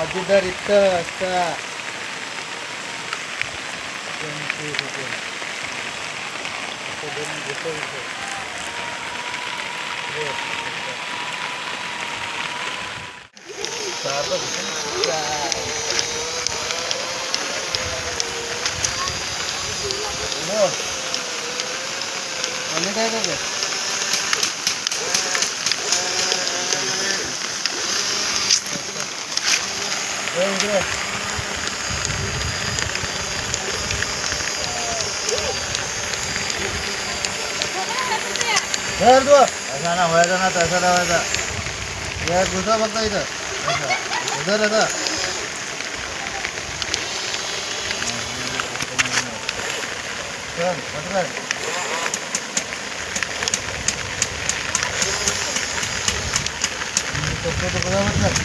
तिथं इथं असता आणि काय करतो घर तू असा ना व्हायचा ना तसा लावायचा या दुसरा बघता इथं उधर आता चल पटकन तो बघा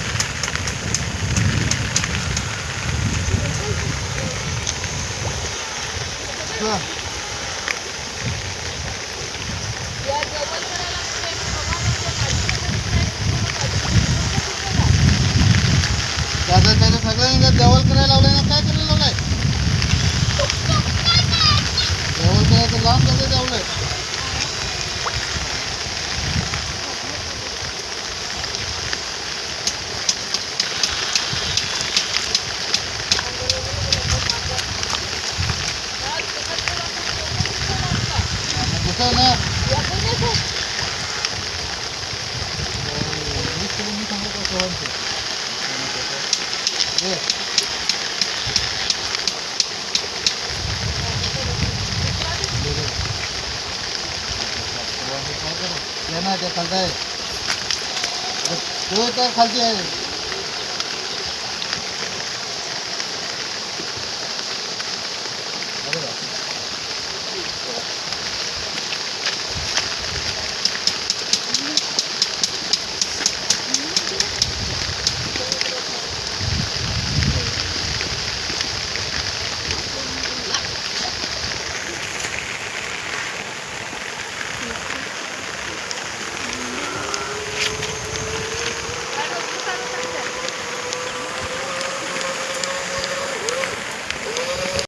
दादा त्याला सगळ्यांना जेवण करायला लावलंय ना काय करायला लावलंय जेवण करायचं लांब कसं लावलंय कसं ना मी सांगतो जेवण ना त्या खालता आहे तो तर खालती आहे